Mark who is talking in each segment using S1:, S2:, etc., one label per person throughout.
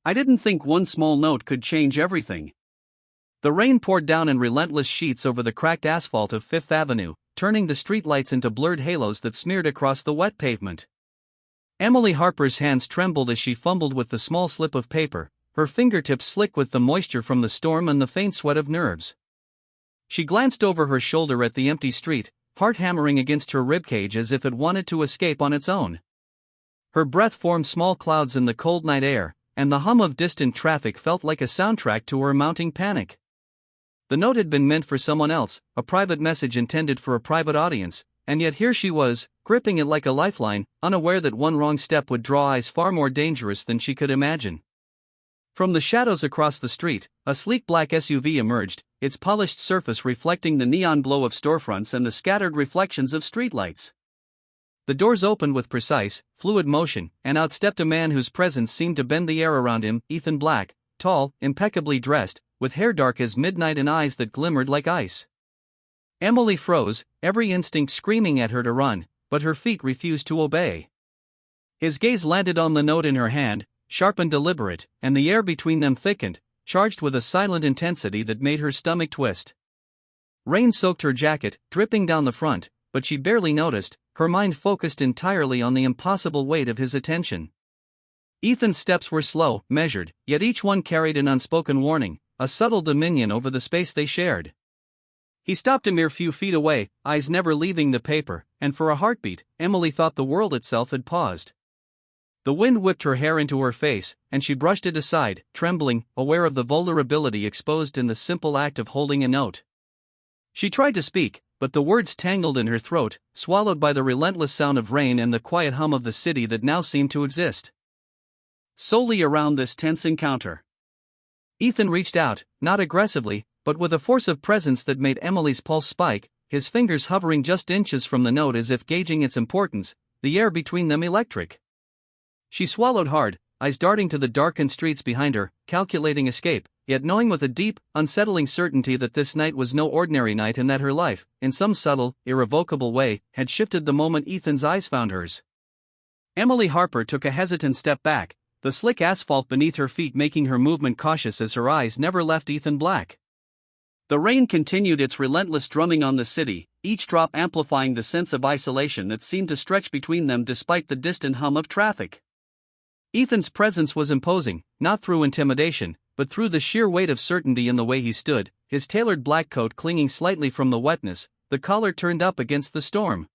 S1: I didn't think one small note could change everything. The rain poured down in relentless sheets over the cracked asphalt of Fifth Avenue, turning the streetlights into blurred halos that smeared across the wet pavement. Emily Harper's hands trembled as she fumbled with the small slip of paper, her fingertips slick with the moisture from the storm and the faint sweat of nerves. She glanced over her shoulder at the empty street, heart hammering against her ribcage as if it wanted to escape on its own. Her breath formed small clouds in the cold night air, and the hum of distant traffic felt like a soundtrack to her mounting panic. The note had been meant for someone else, a private message intended for a private audience, and yet here she was, gripping it like a lifeline, unaware that one wrong step would draw eyes far more dangerous than she could imagine. From the shadows across the street, a sleek black SUV emerged, its polished surface reflecting the neon glow of storefronts and the scattered reflections of streetlights. The doors opened with precise, fluid motion, and out stepped a man whose presence seemed to bend the air around him, Ethan Black, tall, impeccably dressed, with hair dark as midnight and eyes that glimmered like ice. Emily froze, every instinct screaming at her to run, but her feet refused to obey. His gaze landed on the note in her hand, sharp and deliberate, and the air between them thickened, charged with a silent intensity that made her stomach twist. Rain soaked her jacket, dripping down the front, but she barely noticed, her mind focused entirely on the impossible weight of his attention. Ethan's steps were slow, measured, yet each one carried an unspoken warning, a subtle dominion over the space they shared. He stopped a mere few feet away, eyes never leaving the paper, and for a heartbeat, Emily thought the world itself had paused. The wind whipped her hair into her face, and she brushed it aside, trembling, aware of the vulnerability exposed in the simple act of holding a note. She tried to speak, but the words tangled in her throat, swallowed by the relentless sound of rain and the quiet hum of the city that now seemed to exist solely around this tense encounter. Ethan reached out, not aggressively, but with a force of presence that made Emily's pulse spike, his fingers hovering just inches from the note as if gauging its importance, the air between them electric. She swallowed hard, eyes darting to the darkened streets behind her, calculating escape, yet knowing with a deep, unsettling certainty that this night was no ordinary night and that her life, in some subtle, irrevocable way, had shifted the moment Ethan's eyes found hers. Emily Harper took a hesitant step back, the slick asphalt beneath her feet making her movement cautious as her eyes never left Ethan Black. The rain continued its relentless drumming on the city, each drop amplifying the sense of isolation that seemed to stretch between them despite the distant hum of traffic. Ethan's presence was imposing, not through intimidation, but through the sheer weight of certainty in the way he stood, his tailored black coat clinging slightly from the wetness, the collar turned up against the storm.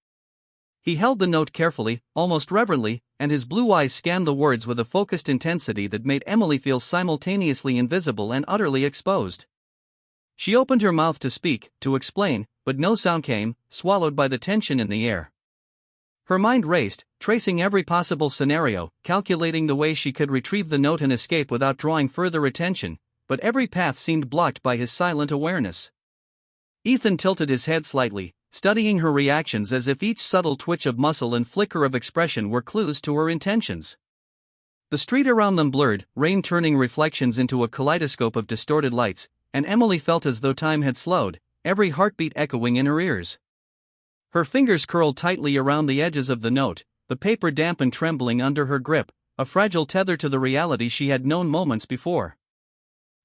S1: He held the note carefully, almost reverently, and his blue eyes scanned the words with a focused intensity that made Emily feel simultaneously invisible and utterly exposed. She opened her mouth to speak, to explain, but no sound came, swallowed by the tension in the air. Her mind raced, tracing every possible scenario, calculating the way she could retrieve the note and escape without drawing further attention, but every path seemed blocked by his silent awareness. Ethan tilted his head slightly, studying her reactions as if each subtle twitch of muscle and flicker of expression were clues to her intentions. The street around them blurred, rain turning reflections into a kaleidoscope of distorted lights, and Emily felt as though time had slowed, every heartbeat echoing in her ears. Her fingers curled tightly around the edges of the note, the paper damp and trembling under her grip, a fragile tether to the reality she had known moments before.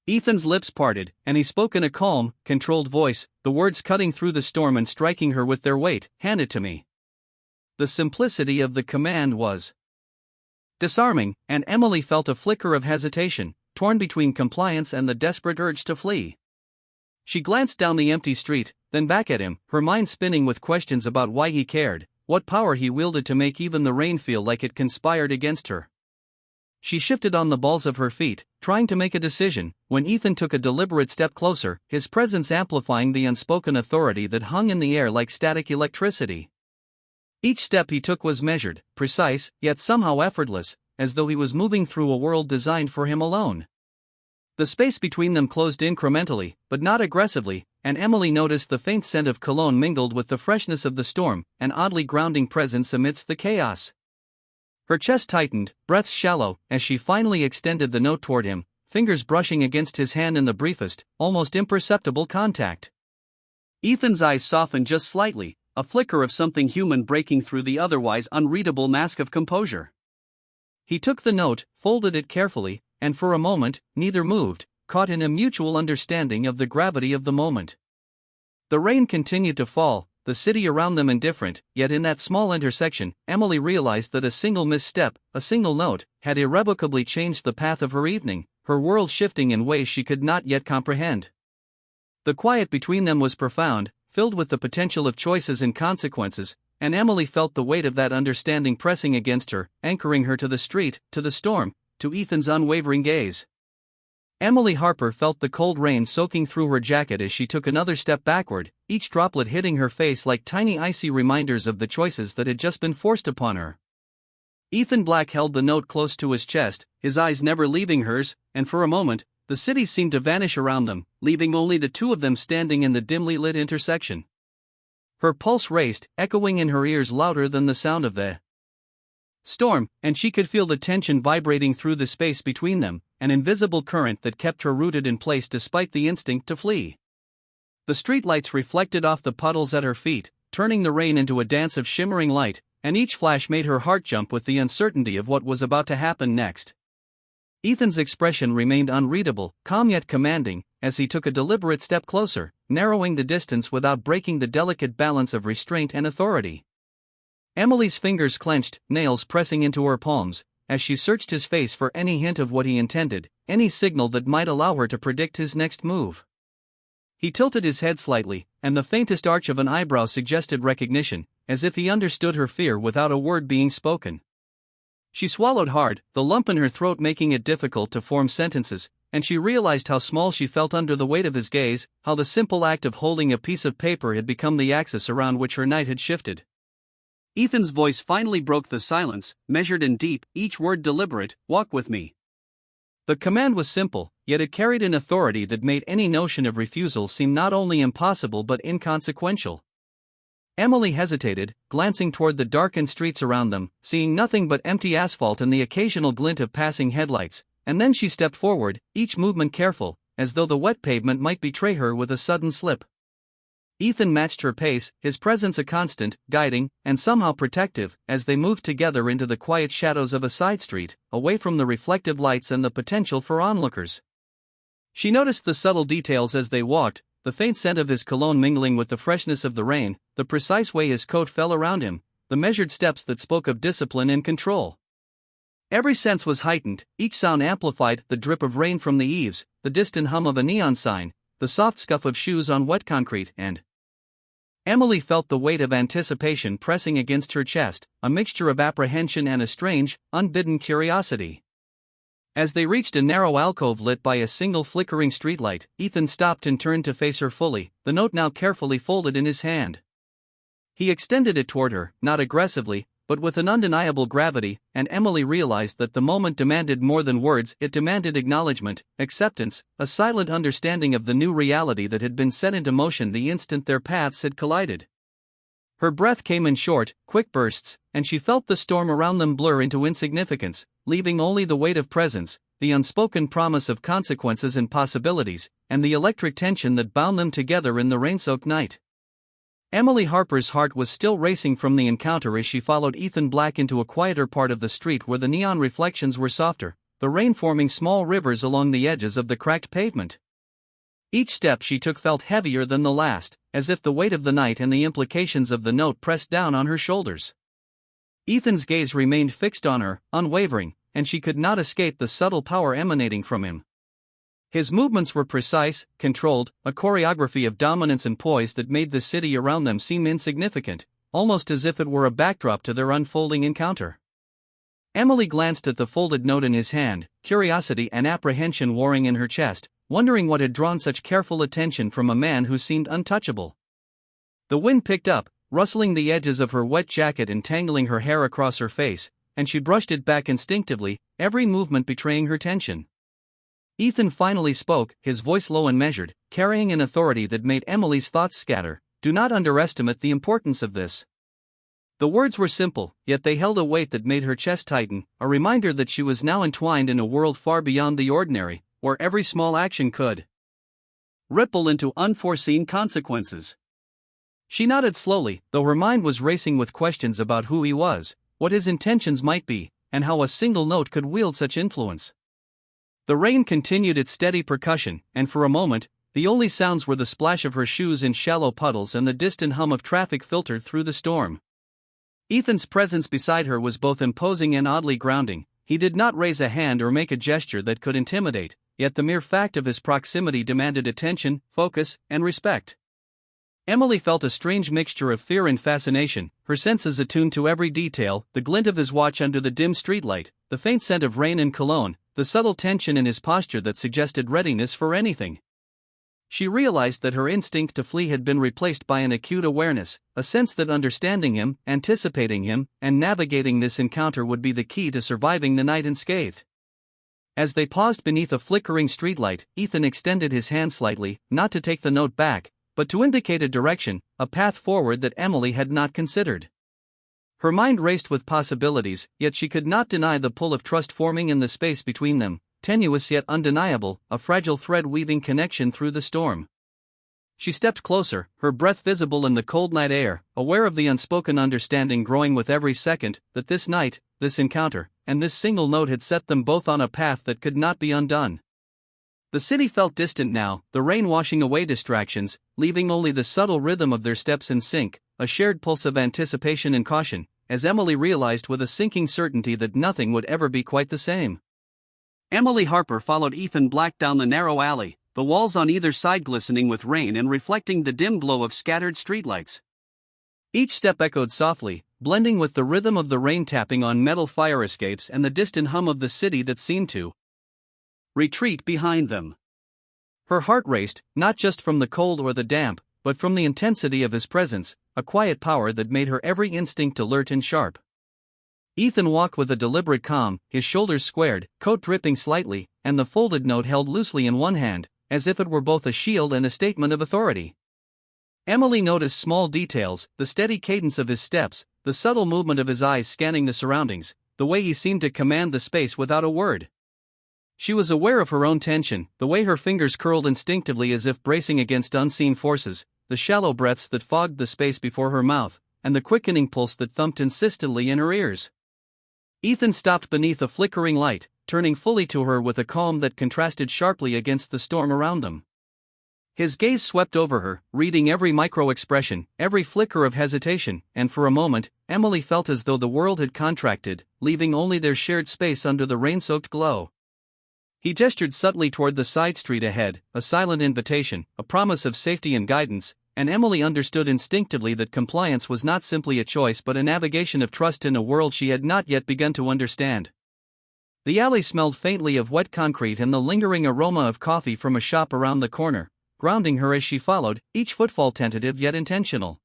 S1: Ethan's lips parted, and he spoke in a calm, controlled voice, the words cutting through the storm and striking her with their weight, "Hand it to me." The simplicity of the command was disarming, and Emily felt a flicker of hesitation, torn between compliance and the desperate urge to flee. She glanced down the empty street, then back at him, her mind spinning with questions about why he cared, what power he wielded to make even the rain feel like it conspired against her. She shifted on the balls of her feet, trying to make a decision, when Ethan took a deliberate step closer, his presence amplifying the unspoken authority that hung in the air like static electricity. Each step he took was measured, precise, yet somehow effortless, as though he was moving through a world designed for him alone. The space between them closed incrementally, but not aggressively, and Emily noticed the faint scent of cologne mingled with the freshness of the storm, an oddly grounding presence amidst the chaos. Her chest tightened, breaths shallow, as she finally extended the note toward him, fingers brushing against his hand in the briefest, almost imperceptible contact. Ethan's eyes softened just slightly, a flicker of something human breaking through the otherwise unreadable mask of composure. He took the note, folded it carefully, and for a moment, neither moved, caught in a mutual understanding of the gravity of the moment. The rain continued to fall, the city around them indifferent, yet in that small intersection, Emily realized that a single misstep, a single note, had irrevocably changed the path of her evening, her world shifting in ways she could not yet comprehend. The quiet between them was profound, filled with the potential of choices and consequences, and Emily felt the weight of that understanding pressing against her, anchoring her to the street, to the storm, to Ethan's unwavering gaze. Emily Harper felt the cold rain soaking through her jacket as she took another step backward, each droplet hitting her face like tiny icy reminders of the choices that had just been forced upon her. Ethan Black held the note close to his chest, his eyes never leaving hers, and for a moment, the city seemed to vanish around them, leaving only the two of them standing in the dimly lit intersection. Her pulse raced, echoing in her ears louder than the sound of the storm, and she could feel the tension vibrating through the space between them, an invisible current that kept her rooted in place despite the instinct to flee. The streetlights reflected off the puddles at her feet, turning the rain into a dance of shimmering light, and each flash made her heart jump with the uncertainty of what was about to happen next. Ethan's expression remained unreadable, calm yet commanding, as he took a deliberate step closer, narrowing the distance without breaking the delicate balance of restraint and authority. Emily's fingers clenched, nails pressing into her palms, as she searched his face for any hint of what he intended, any signal that might allow her to predict his next move. He tilted his head slightly, and the faintest arch of an eyebrow suggested recognition, as if he understood her fear without a word being spoken. She swallowed hard, the lump in her throat making it difficult to form sentences, and she realized how small she felt under the weight of his gaze, how the simple act of holding a piece of paper had become the axis around which her night had shifted. Ethan's voice finally broke the silence, measured and deep, each word deliberate, "Walk with me." The command was simple, yet it carried an authority that made any notion of refusal seem not only impossible but inconsequential. Emily hesitated, glancing toward the darkened streets around them, seeing nothing but empty asphalt and the occasional glint of passing headlights, and then she stepped forward, each movement careful, as though the wet pavement might betray her with a sudden slip. Ethan matched her pace, his presence a constant, guiding, and somehow protective, as they moved together into the quiet shadows of a side street, away from the reflective lights and the potential for onlookers. She noticed the subtle details as they walked, the faint scent of his cologne mingling with the freshness of the rain, the precise way his coat fell around him, the measured steps that spoke of discipline and control. Every sense was heightened, each sound amplified, the drip of rain from the eaves, the distant hum of a neon sign, the soft scuff of shoes on wet concrete, and Emily felt the weight of anticipation pressing against her chest, a mixture of apprehension and a strange, unbidden curiosity. As they reached a narrow alcove lit by a single flickering streetlight, Ethan stopped and turned to face her fully, the note now carefully folded in his hand. He extended it toward her, not aggressively, but with an undeniable gravity, and Emily realized that the moment demanded more than words, it demanded acknowledgement, acceptance, a silent understanding of the new reality that had been set into motion the instant their paths had collided. Her breath came in short, quick bursts, and she felt the storm around them blur into insignificance, leaving only the weight of presence, the unspoken promise of consequences and possibilities, and the electric tension that bound them together in the rain-soaked night. Emily Harper's heart was still racing from the encounter as she followed Ethan Black into a quieter part of the street where the neon reflections were softer, the rain forming small rivers along the edges of the cracked pavement. Each step she took felt heavier than the last, as if the weight of the night and the implications of the note pressed down on her shoulders. Ethan's gaze remained fixed on her, unwavering, and she could not escape the subtle power emanating from him. His movements were precise, controlled, a choreography of dominance and poise that made the city around them seem insignificant, almost as if it were a backdrop to their unfolding encounter. Emily glanced at the folded note in his hand, curiosity and apprehension warring in her chest, wondering what had drawn such careful attention from a man who seemed untouchable. The wind picked up, rustling the edges of her wet jacket and tangling her hair across her face, and she brushed it back instinctively, every movement betraying her tension. Ethan finally spoke, his voice low and measured, carrying an authority that made Emily's thoughts scatter. "Do not underestimate the importance of this." The words were simple, yet they held a weight that made her chest tighten, a reminder that she was now entwined in a world far beyond the ordinary, where every small action could ripple into unforeseen consequences. She nodded slowly, though her mind was racing with questions about who he was, what his intentions might be, and how a single note could wield such influence. The rain continued its steady percussion, and for a moment, the only sounds were the splash of her shoes in shallow puddles and the distant hum of traffic filtered through the storm. Ethan's presence beside her was both imposing and oddly grounding. He did not raise a hand or make a gesture that could intimidate, yet the mere fact of his proximity demanded attention, focus, and respect. Emily felt a strange mixture of fear and fascination, her senses attuned to every detail: the glint of his watch under the dim streetlight, the faint scent of rain and cologne, the subtle tension in his posture that suggested readiness for anything. She realized that her instinct to flee had been replaced by an acute awareness, a sense that understanding him, anticipating him, and navigating this encounter would be the key to surviving the night unscathed. As they paused beneath a flickering streetlight, Ethan extended his hand slightly, not to take the note back, but to indicate a direction, a path forward that Emily had not considered. Her mind raced with possibilities, yet she could not deny the pull of trust forming in the space between them, tenuous yet undeniable, a fragile thread weaving connection through the storm. She stepped closer, her breath visible in the cold night air, aware of the unspoken understanding growing with every second, that this night, this encounter, and this single note had set them both on a path that could not be undone. The city felt distant now, the rain washing away distractions, leaving only the subtle rhythm of their steps in sync, a shared pulse of anticipation and caution, as Emily realized with a sinking certainty that nothing would ever be quite the same. Emily Harper followed Ethan Black down the narrow alley, the walls on either side glistening with rain and reflecting the dim glow of scattered streetlights. Each step echoed softly, blending with the rhythm of the rain tapping on metal fire escapes and the distant hum of the city that seemed to retreat behind them. Her heart raced, not just from the cold or the damp, but from the intensity of his presence, a quiet power that made her every instinct alert and sharp. Ethan walked with a deliberate calm, his shoulders squared, coat dripping slightly, and the folded note held loosely in one hand, as if it were both a shield and a statement of authority. Emily noticed small details, the steady cadence of his steps, the subtle movement of his eyes scanning the surroundings, the way he seemed to command the space without a word. She was aware of her own tension, the way her fingers curled instinctively as if bracing against unseen forces, the shallow breaths that fogged the space before her mouth, and the quickening pulse that thumped insistently in her ears. Ethan stopped beneath a flickering light, turning fully to her with a calm that contrasted sharply against the storm around them. His gaze swept over her, reading every micro-expression, every flicker of hesitation, and for a moment, Emily felt as though the world had contracted, leaving only their shared space under the rain-soaked glow. He gestured subtly toward the side street ahead, a silent invitation, a promise of safety and guidance, and Emily understood instinctively that compliance was not simply a choice but a navigation of trust in a world she had not yet begun to understand. The alley smelled faintly of wet concrete and the lingering aroma of coffee from a shop around the corner, grounding her as she followed, each footfall tentative yet intentional.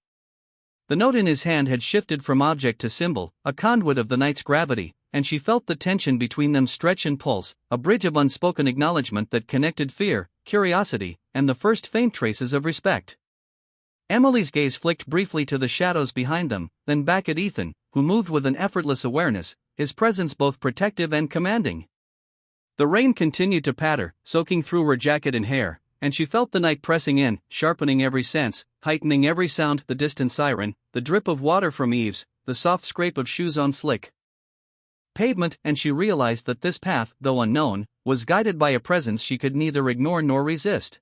S1: The note in his hand had shifted from object to symbol, a conduit of the night's gravity, and she felt the tension between them stretch and pulse, a bridge of unspoken acknowledgement that connected fear, curiosity, and the first faint traces of respect. Emily's gaze flicked briefly to the shadows behind them, then back at Ethan, who moved with an effortless awareness, his presence both protective and commanding. The rain continued to patter, soaking through her jacket and hair, and she felt the night pressing in, sharpening every sense, heightening every sound: the distant siren, the drip of water from eaves, the soft scrape of shoes on slick pavement, and she realized that this path, though unknown, was guided by a presence she could neither ignore nor resist.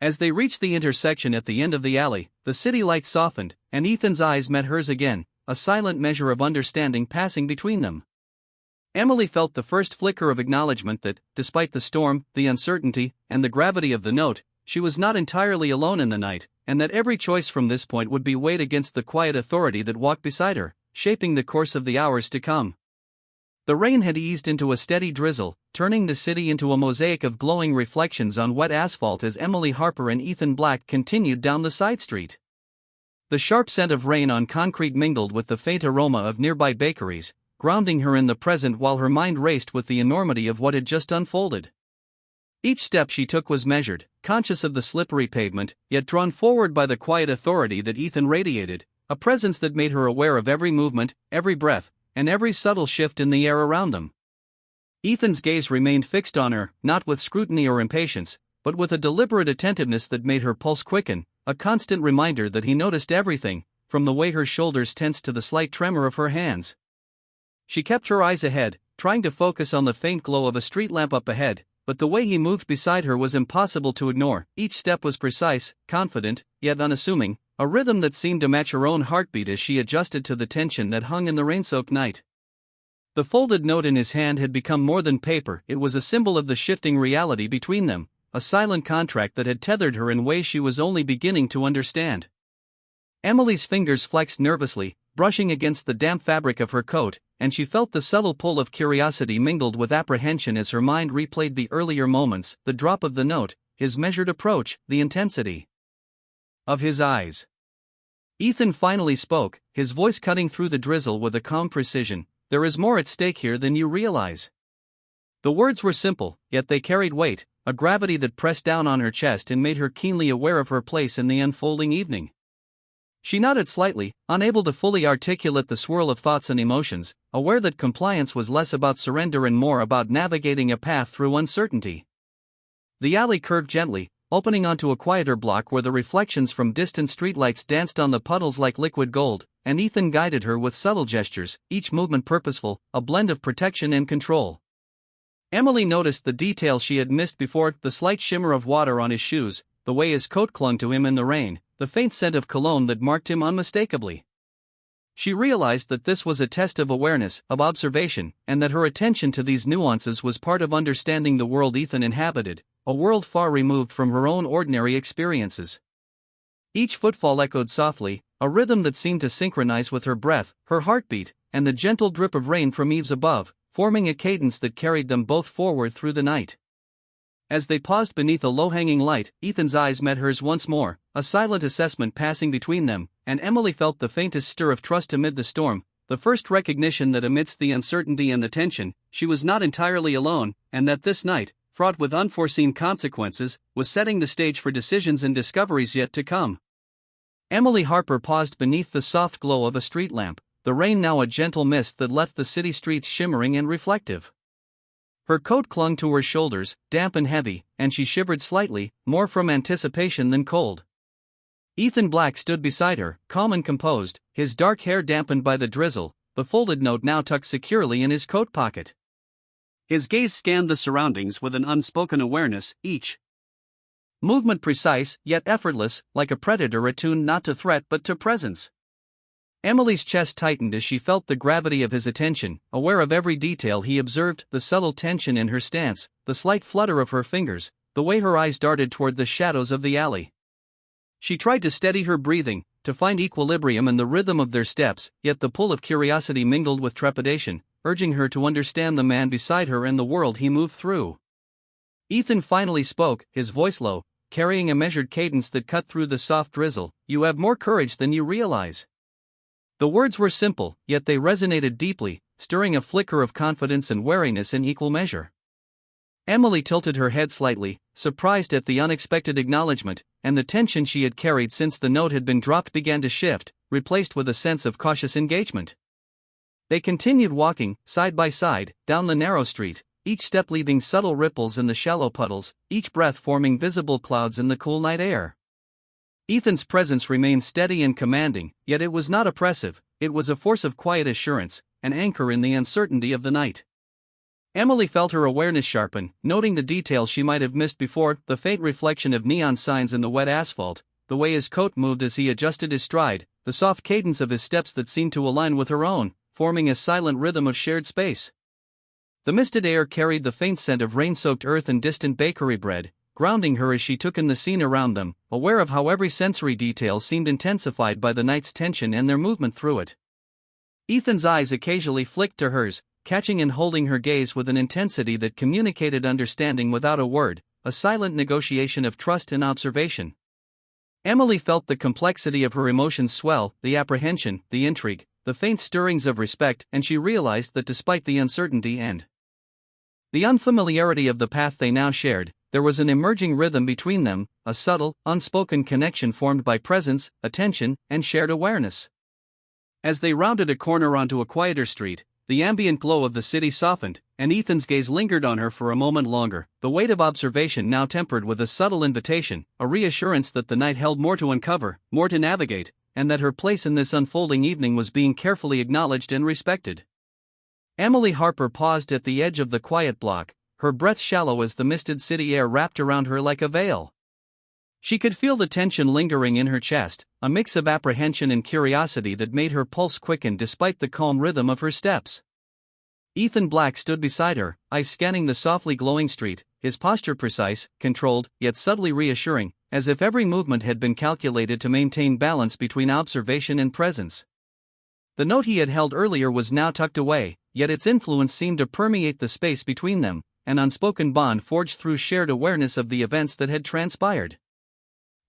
S1: As they reached the intersection at the end of the alley, the city lights softened, and Ethan's eyes met hers again, a silent measure of understanding passing between them. Emily felt the first flicker of acknowledgement that, despite the storm, the uncertainty, and the gravity of the note, she was not entirely alone in the night, and that every choice from this point would be weighed against the quiet authority that walked beside her, shaping the course of the hours to come. The rain had eased into a steady drizzle, turning the city into a mosaic of glowing reflections on wet asphalt as Emily Harper and Ethan Black continued down the side street. The sharp scent of rain on concrete mingled with the faint aroma of nearby bakeries, grounding her in the present while her mind raced with the enormity of what had just unfolded. Each step she took was measured, conscious of the slippery pavement, yet drawn forward by the quiet authority that Ethan radiated, a presence that made her aware of every movement, every breath, and every subtle shift in the air around them. Ethan's gaze remained fixed on her, not with scrutiny or impatience, but with a deliberate attentiveness that made her pulse quicken, a constant reminder that he noticed everything, from the way her shoulders tensed to the slight tremor of her hands. She kept her eyes ahead, trying to focus on the faint glow of a street lamp up ahead, but the way he moved beside her was impossible to ignore. Each step was precise, confident, yet unassuming, a rhythm that seemed to match her own heartbeat as she adjusted to the tension that hung in the rain-soaked night. The folded note in his hand had become more than paper, it was a symbol of the shifting reality between them, a silent contract that had tethered her in ways she was only beginning to understand. Emily's fingers flexed nervously, brushing against the damp fabric of her coat, and she felt the subtle pull of curiosity mingled with apprehension as her mind replayed the earlier moments, the drop of the note, his measured approach, the intensity of his eyes. Ethan finally spoke, his voice cutting through the drizzle with a calm precision. "There is more at stake here than you realize." The words were simple, yet they carried weight, a gravity that pressed down on her chest and made her keenly aware of her place in the unfolding evening. She nodded slightly, unable to fully articulate the swirl of thoughts and emotions, aware that compliance was less about surrender and more about navigating a path through uncertainty. The alley curved gently, opening onto a quieter block where the reflections from distant streetlights danced on the puddles like liquid gold, and Ethan guided her with subtle gestures, each movement purposeful, a blend of protection and control. Emily noticed the detail she had missed before, the slight shimmer of water on his shoes, the way his coat clung to him in the rain, the faint scent of cologne that marked him unmistakably. She realized that this was a test of awareness, of observation, and that her attention to these nuances was part of understanding the world Ethan inhabited, a world far removed from her own ordinary experiences. Each footfall echoed softly, a rhythm that seemed to synchronize with her breath, her heartbeat, and the gentle drip of rain from eaves above, forming a cadence that carried them both forward through the night. As they paused beneath a low-hanging light, Ethan's eyes met hers once more, a silent assessment passing between them, and Emily felt the faintest stir of trust amid the storm, the first recognition that amidst the uncertainty and the tension, she was not entirely alone, and that this night, fraught with unforeseen consequences, was setting the stage for decisions and discoveries yet to come. Emily Harper paused beneath the soft glow of a street lamp, the rain now a gentle mist that left the city streets shimmering and reflective. Her coat clung to her shoulders, damp and heavy, and she shivered slightly, more from anticipation than cold. Ethan Black stood beside her, calm and composed, his dark hair dampened by the drizzle, the folded note now tucked securely in his coat pocket. His gaze scanned the surroundings with an unspoken awareness, each movement precise, yet effortless, like a predator attuned not to threat but to presence. Emily's chest tightened as she felt the gravity of his attention, aware of every detail he observed, the subtle tension in her stance, the slight flutter of her fingers, the way her eyes darted toward the shadows of the alley. She tried to steady her breathing, to find equilibrium in the rhythm of their steps, yet the pull of curiosity mingled with trepidation, urging her to understand the man beside her and the world he moved through. Ethan finally spoke, his voice low, carrying a measured cadence that cut through the soft drizzle. "You have more courage than you realize." The words were simple, yet they resonated deeply, stirring a flicker of confidence and wariness in equal measure. Emily tilted her head slightly, surprised at the unexpected acknowledgement, and the tension she had carried since the note had been dropped began to shift, replaced with a sense of cautious engagement. They continued walking, side by side, down the narrow street, each step leaving subtle ripples in the shallow puddles, each breath forming visible clouds in the cool night air. Ethan's presence remained steady and commanding, yet it was not oppressive, it was a force of quiet assurance, an anchor in the uncertainty of the night. Emily felt her awareness sharpen, noting the details she might have missed before, the faint reflection of neon signs in the wet asphalt, the way his coat moved as he adjusted his stride, the soft cadence of his steps that seemed to align with her own, forming a silent rhythm of shared space. The misted air carried the faint scent of rain-soaked earth and distant bakery bread, grounding her as she took in the scene around them, aware of how every sensory detail seemed intensified by the night's tension and their movement through it. Ethan's eyes occasionally flicked to hers, catching and holding her gaze with an intensity that communicated understanding without a word, a silent negotiation of trust and observation. Emily felt the complexity of her emotions swell, the apprehension, the intrigue, the faint stirrings of respect, and she realized that despite the uncertainty and the unfamiliarity of the path they now shared, there was an emerging rhythm between them, a subtle, unspoken connection formed by presence, attention, and shared awareness. As they rounded a corner onto a quieter street, the ambient glow of the city softened, and Ethan's gaze lingered on her for a moment longer, the weight of observation now tempered with a subtle invitation, a reassurance that the night held more to uncover, more to navigate, and that her place in this unfolding evening was being carefully acknowledged and respected. Emily Harper paused at the edge of the quiet block, her breath shallow as the misted city air wrapped around her like a veil. She could feel the tension lingering in her chest, a mix of apprehension and curiosity that made her pulse quicken despite the calm rhythm of her steps. Ethan Black stood beside her, eyes scanning the softly glowing street, his posture precise, controlled, yet subtly reassuring, as if every movement had been calculated to maintain balance between observation and presence. The note he had held earlier was now tucked away, yet its influence seemed to permeate the space between them, an unspoken bond forged through shared awareness of the events that had transpired.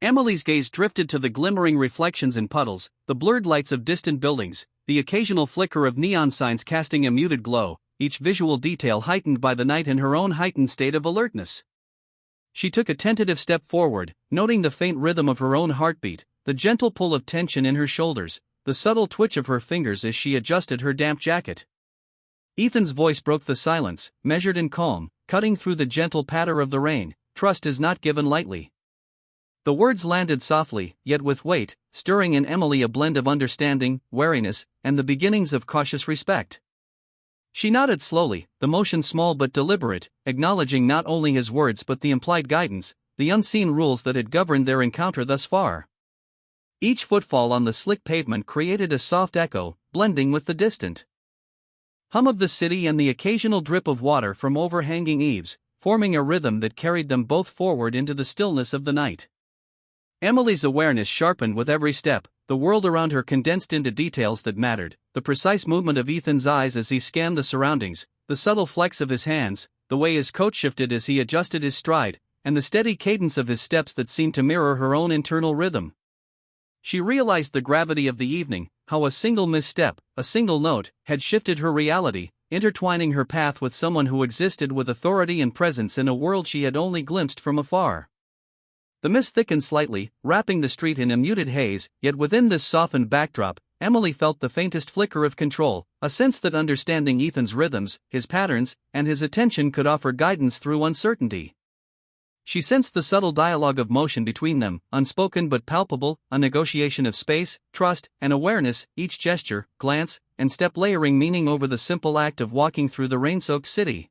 S1: Emily's gaze drifted to the glimmering reflections in puddles, the blurred lights of distant buildings, the occasional flicker of neon signs casting a muted glow, each visual detail heightened by the night and her own heightened state of alertness. She took a tentative step forward, noting the faint rhythm of her own heartbeat, the gentle pull of tension in her shoulders, the subtle twitch of her fingers as she adjusted her damp jacket. Ethan's voice broke the silence, measured and calm, cutting through the gentle patter of the rain. "Trust is not given lightly." The words landed softly, yet with weight, stirring in Emily a blend of understanding, wariness, and the beginnings of cautious respect. She nodded slowly, the motion small but deliberate, acknowledging not only his words but the implied guidance, the unseen rules that had governed their encounter thus far. Each footfall on the slick pavement created a soft echo, blending with the distant hum of the city and the occasional drip of water from overhanging eaves, forming a rhythm that carried them both forward into the stillness of the night. Emily's awareness sharpened with every step, the world around her condensed into details that mattered, the precise movement of Ethan's eyes as he scanned the surroundings, the subtle flex of his hands, the way his coat shifted as he adjusted his stride, and the steady cadence of his steps that seemed to mirror her own internal rhythm. She realized the gravity of the evening, how a single misstep, a single note, had shifted her reality, intertwining her path with someone who existed with authority and presence in a world she had only glimpsed from afar. The mist thickened slightly, wrapping the street in a muted haze, yet within this softened backdrop, Emily felt the faintest flicker of control, a sense that understanding Ethan's rhythms, his patterns, and his attention could offer guidance through uncertainty. She sensed the subtle dialogue of motion between them, unspoken but palpable, a negotiation of space, trust, and awareness, each gesture, glance, and step layering meaning over the simple act of walking through the rain-soaked city.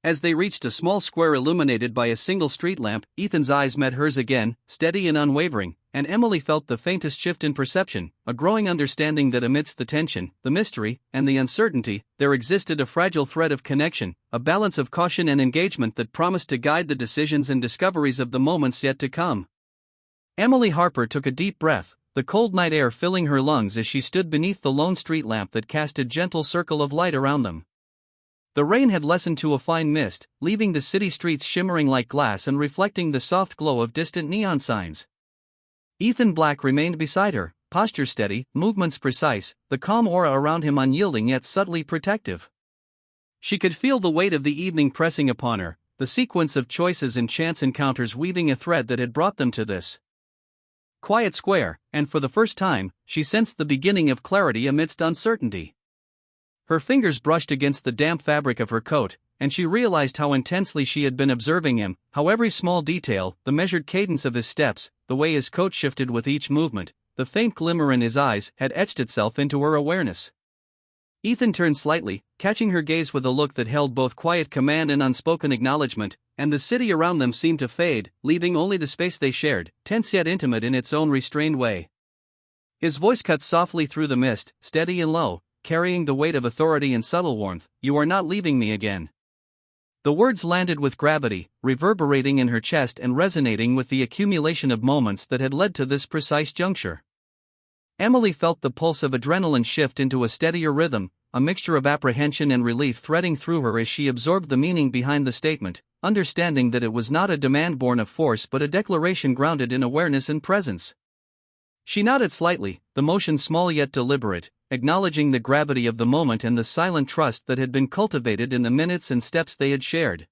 S1: As they reached a small square illuminated by a single street lamp, Ethan's eyes met hers again, steady and unwavering, and Emily felt the faintest shift in perception, a growing understanding that amidst the tension, the mystery, and the uncertainty, there existed a fragile thread of connection, a balance of caution and engagement that promised to guide the decisions and discoveries of the moments yet to come. Emily Harper took a deep breath, the cold night air filling her lungs as she stood beneath the lone street lamp that cast a gentle circle of light around them. The rain had lessened to a fine mist, leaving the city streets shimmering like glass and reflecting the soft glow of distant neon signs. Ethan Black remained beside her, posture steady, movements precise, the calm aura around him unyielding yet subtly protective. She could feel the weight of the evening pressing upon her, the sequence of choices and chance encounters weaving a thread that had brought them to this quiet square, and for the first time, she sensed the beginning of clarity amidst uncertainty. Her fingers brushed against the damp fabric of her coat, and she realized how intensely she had been observing him, how every small detail, the measured cadence of his steps, the way his coat shifted with each movement, the faint glimmer in his eyes, had etched itself into her awareness. Ethan turned slightly, catching her gaze with a look that held both quiet command and unspoken acknowledgement, and the city around them seemed to fade, leaving only the space they shared, tense yet intimate in its own restrained way. His voice cut softly through the mist, steady and low, carrying the weight of authority and subtle warmth. "You are not leaving me again." The words landed with gravity, reverberating in her chest and resonating with the accumulation of moments that had led to this precise juncture. Emily felt the pulse of adrenaline shift into a steadier rhythm, a mixture of apprehension and relief threading through her as she absorbed the meaning behind the statement, understanding that it was not a demand born of force but a declaration grounded in awareness and presence. She nodded slightly, the motion small yet deliberate, acknowledging the gravity of the moment and the silent trust that had been cultivated in the minutes and steps they had shared.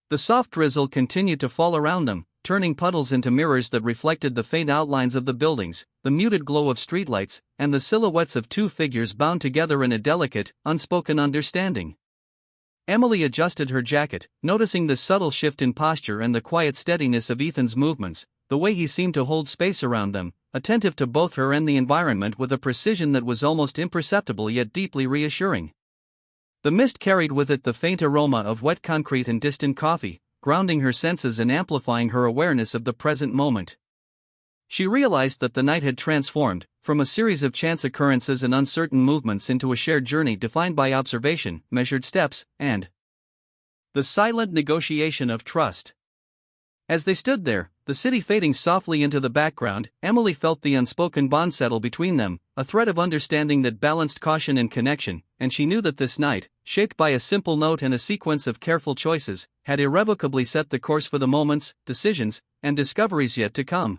S1: The soft drizzle continued to fall around them, turning puddles into mirrors that reflected the faint outlines of the buildings, the muted glow of streetlights, and the silhouettes of two figures bound together in a delicate, unspoken understanding. Emily adjusted her jacket, noticing the subtle shift in posture and the quiet steadiness of Ethan's movements, the way he seemed to hold space around them, attentive to both her and the environment with a precision that was almost imperceptible yet deeply reassuring. The mist carried with it the faint aroma of wet concrete and distant coffee, grounding her senses and amplifying her awareness of the present moment. She realized that the night had transformed, from a series of chance occurrences and uncertain movements into a shared journey defined by observation, measured steps, and the silent negotiation of trust. As they stood there, the city fading softly into the background, Emily felt the unspoken bond settle between them, a thread of understanding that balanced caution and connection, and she knew that this night, shaped by a simple note and a sequence of careful choices, had irrevocably set the course for the moments, decisions, and discoveries yet to come.